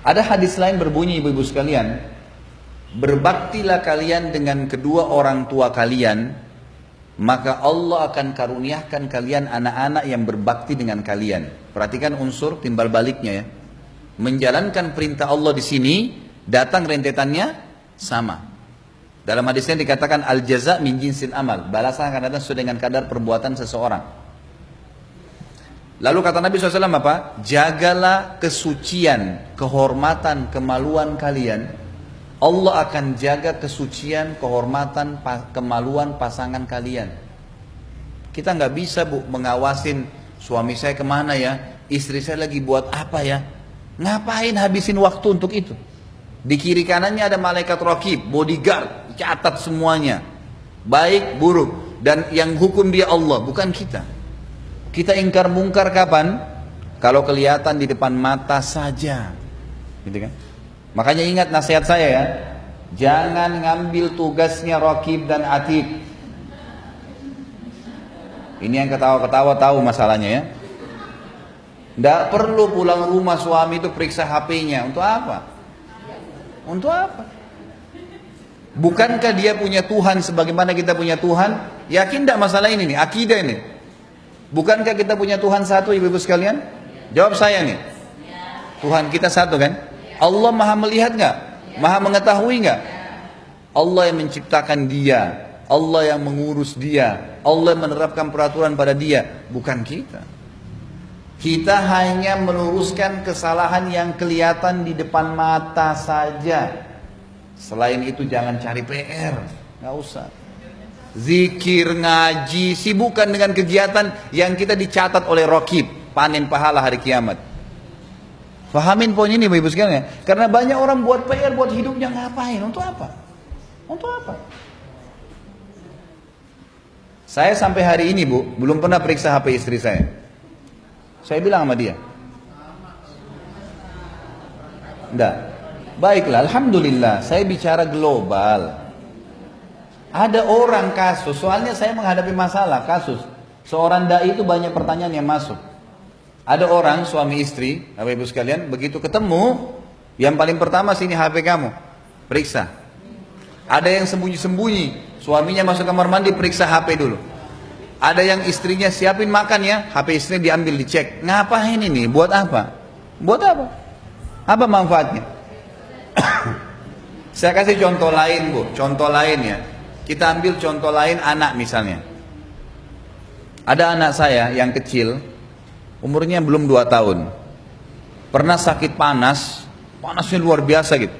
Ada hadis lain berbunyi, ibu-ibu sekalian, berbaktilah kalian dengan kedua orang tua kalian, maka Allah akan karuniakan kalian anak-anak yang berbakti dengan kalian. Perhatikan unsur timbal baliknya ya. Menjalankan perintah Allah di sini, datang rentetannya sama. Dalam hadisnya dikatakan al-jaza min jinsil amal, balasan akan datang sesuai dengan kadar perbuatan seseorang. Lalu kata Nabi SAW apa? Jagalah kesucian, kehormatan, kemaluan kalian. Allah akan jaga kesucian, kehormatan, kemaluan pasangan kalian. Kita nggak bisa bu mengawasin suami saya kemana ya, istri saya lagi buat apa ya. Ngapain habisin waktu untuk itu? Di kiri kanannya ada malaikat raqib, bodyguard, catat semuanya. Baik, buruk. Dan yang hukum dia Allah, bukan kita. Kita ingkar mungkar kapan? Kalau kelihatan di depan mata saja. Gitu kan? Makanya ingat nasihat saya ya. Jangan ngambil tugasnya raqib dan atid. Ini yang ketawa-ketawa tahu masalahnya ya. Tidak perlu pulang rumah suami itu periksa HP-nya. Untuk apa? Untuk apa? Bukankah dia punya Tuhan sebagaimana kita punya Tuhan? Yakin tidak masalah ini nih, akidah ini? Bukankah kita punya Tuhan satu, ibu-ibu sekalian? Jawab saya nih. Tuhan kita satu kan? Allah maha melihat nggak? Maha mengetahui nggak? Allah yang menciptakan dia, Allah yang mengurus dia, Allah yang menerapkan peraturan pada dia, bukan kita. Kita hanya meluruskan kesalahan yang kelihatan di depan mata saja. Selain itu jangan cari PR, nggak usah. Zikir, ngaji, sibukkan dengan kegiatan yang kita dicatat oleh raqib, panen pahala hari kiamat. Fahamin poin ini ibu sekalian. Karena banyak orang buat PR buat hidupnya, ngapain? Untuk apa? Untuk apa? Saya sampai hari ini bu, belum pernah periksa HP istri saya. Saya bilang sama dia, enggak, baiklah, alhamdulillah, saya bicara global. Ada orang kasus, soalnya saya menghadapi masalah kasus. Seorang dai itu banyak pertanyaan yang masuk. Ada orang suami istri, Bapak Ibu sekalian, begitu ketemu, yang paling pertama sini HP kamu, periksa. Ada yang sembunyi-sembunyi, suaminya masuk kamar mandi, periksa HP dulu. Ada yang istrinya siapin makan ya, HP istrinya diambil, dicek. Ngapain ini? Buat apa? Buat apa? Apa manfaatnya? Saya kasih contoh lain bu, contoh lain ya. Kita ambil contoh lain anak misalnya. Ada anak saya yang kecil, umurnya belum 2 tahun. Pernah sakit panas, panasnya luar biasa gitu.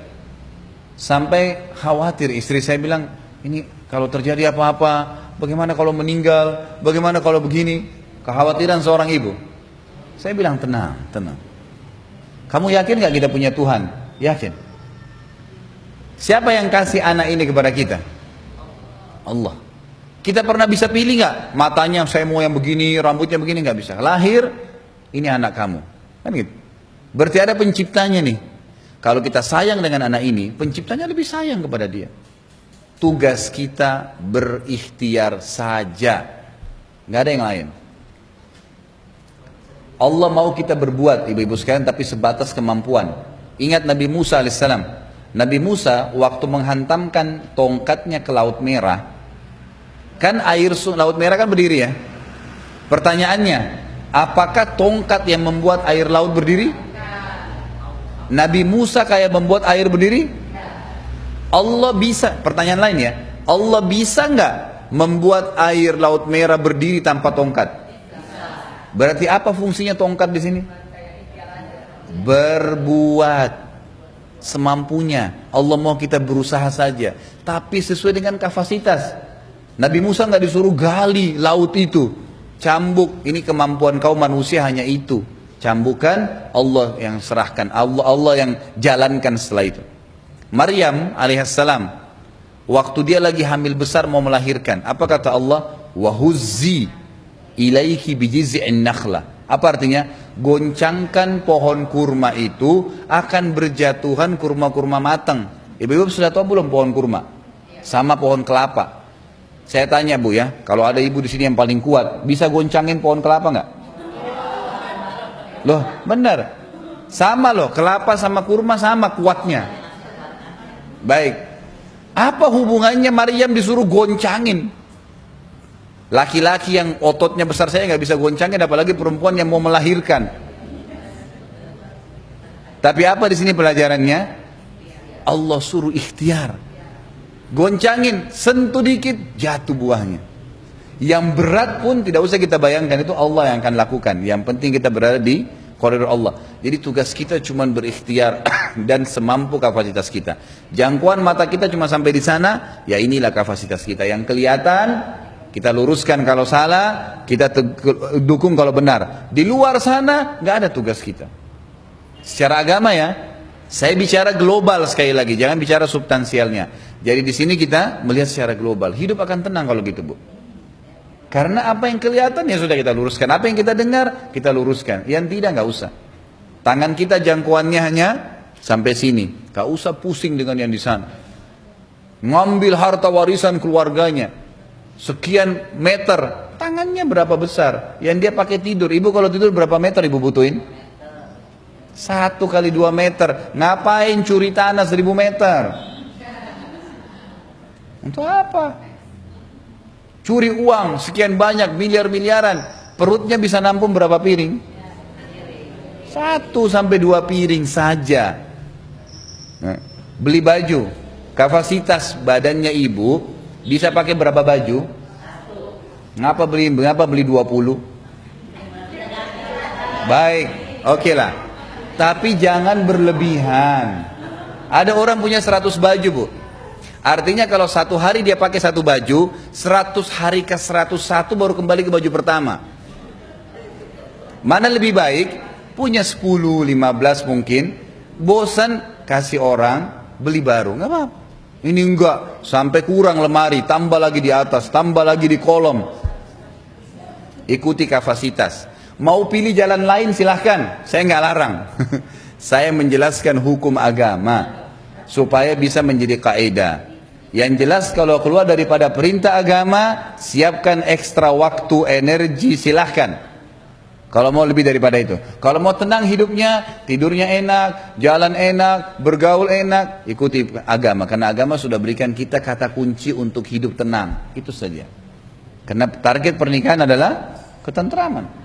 Sampai khawatir, istri saya bilang, ini kalau terjadi apa-apa, bagaimana kalau meninggal, bagaimana kalau begini. Kekhawatiran seorang ibu. Saya bilang tenang, tenang. Kamu yakin gak kita punya Tuhan? Yakin. Siapa yang kasih anak ini kepada kita? Allah. Kita pernah bisa pilih gak? Matanya saya mau yang begini, rambutnya begini, gak bisa. Lahir, ini anak kamu. Kan gitu. Berarti ada penciptanya nih. Kalau kita sayang dengan anak ini, penciptanya lebih sayang kepada dia. Tugas kita berikhtiar saja, nggak ada yang lain. Allah mau kita berbuat, ibu-ibu sekalian, tapi sebatas kemampuan. Ingat Nabi Musa alaihissalam. Nabi Musa waktu menghantamkan tongkatnya ke Laut Merah, kan air Laut Merah kan berdiri ya. Pertanyaannya, apakah tongkat yang membuat air laut berdiri? Nabi Musa kayak membuat air berdiri? Allah bisa, pertanyaan lain ya, Allah bisa nggak membuat air Laut Merah berdiri tanpa tongkat? Berarti apa fungsinya tongkat di sini? Berbuat semampunya. Allah mau kita berusaha saja, tapi sesuai dengan kapasitas. Nabi Musa nggak disuruh gali laut itu, cambuk. Ini kemampuan kaum manusia hanya itu. Cambukan, Allah yang serahkan, Allah yang jalankan setelah itu. Maryam alaihissalam, waktu dia lagi hamil besar mau melahirkan, apa kata Allah? Wahuzzi ilaiki bijiz'in nakhlah. Apa artinya? Goncangkan pohon kurma itu akan berjatuhan kurma-kurma matang. Ibu-ibu sudah tahu belum pohon kurma? Sama pohon kelapa. Saya tanya bu ya, kalau ada ibu di sini yang paling kuat, bisa goncangin pohon kelapa nggak? Loh, benar. Sama loh, kelapa sama kurma sama kuatnya. Baik, apa hubungannya Maryam disuruh goncangin? Laki-laki yang ototnya besar saya nggak bisa goncangin, apalagi perempuan yang mau melahirkan. Tapi apa di sini pelajarannya? Allah suruh ikhtiar. Goncangin, sentuh dikit, jatuh buahnya. Yang berat pun tidak usah kita bayangkan, itu Allah yang akan lakukan. Yang penting kita berada di koridor Allah. Jadi tugas kita cuma berikhtiar dan semampu kapasitas kita. Jangkauan mata kita cuma sampai di sana, ya inilah kapasitas kita. Yang kelihatan, kita luruskan kalau salah, kita dukung kalau benar. Di luar sana, nggak ada tugas kita. Secara agama ya, saya bicara global sekali lagi, jangan bicara substansialnya. Jadi di sini kita melihat secara global. Hidup akan tenang kalau gitu, Bu. Karena apa yang kelihatan ya sudah kita luruskan. Apa yang kita dengar, kita luruskan. Yang tidak, nggak usah. Tangan kita jangkauannya hanya sampai sini. Nggak usah pusing dengan yang di sana. Ngambil harta warisan keluarganya. Sekian meter. Tangannya berapa besar? Yang dia pakai tidur. Ibu kalau tidur berapa meter ibu butuhin? 1 kali 2 meter. Ngapain curi tanah 1000 meter? Untuk apa? Curi uang sekian banyak, miliar-miliaran. Perutnya bisa nampung berapa piring? 1 sampai 2 piring saja. Nah, beli baju, kapasitas badannya ibu bisa pakai berapa baju? Ngapa beli 20? Baik, oke lah. Tapi jangan berlebihan. Ada orang punya 100 baju, Bu. Artinya kalau 1 hari dia pakai 1 baju, 100 hari ke 101 baru kembali ke baju pertama. Mana lebih baik? Punya 10, 15 mungkin. Bosan, kasih orang, beli baru. Nggak apa-apa. Ini enggak, sampai kurang lemari, tambah lagi di atas, tambah lagi di kolom. Ikuti kapasitas. Mau pilih jalan lain silahkan, saya nggak larang. Saya menjelaskan hukum agama supaya bisa menjadi kaidah. Yang jelas kalau keluar daripada perintah agama, siapkan ekstra waktu, energi, silahkan. Kalau mau lebih daripada itu. Kalau mau tenang hidupnya, tidurnya enak, jalan enak, bergaul enak, ikuti agama. Karena agama sudah berikan kita kata kunci untuk hidup tenang. Itu saja. Karena target pernikahan adalah ketentraman.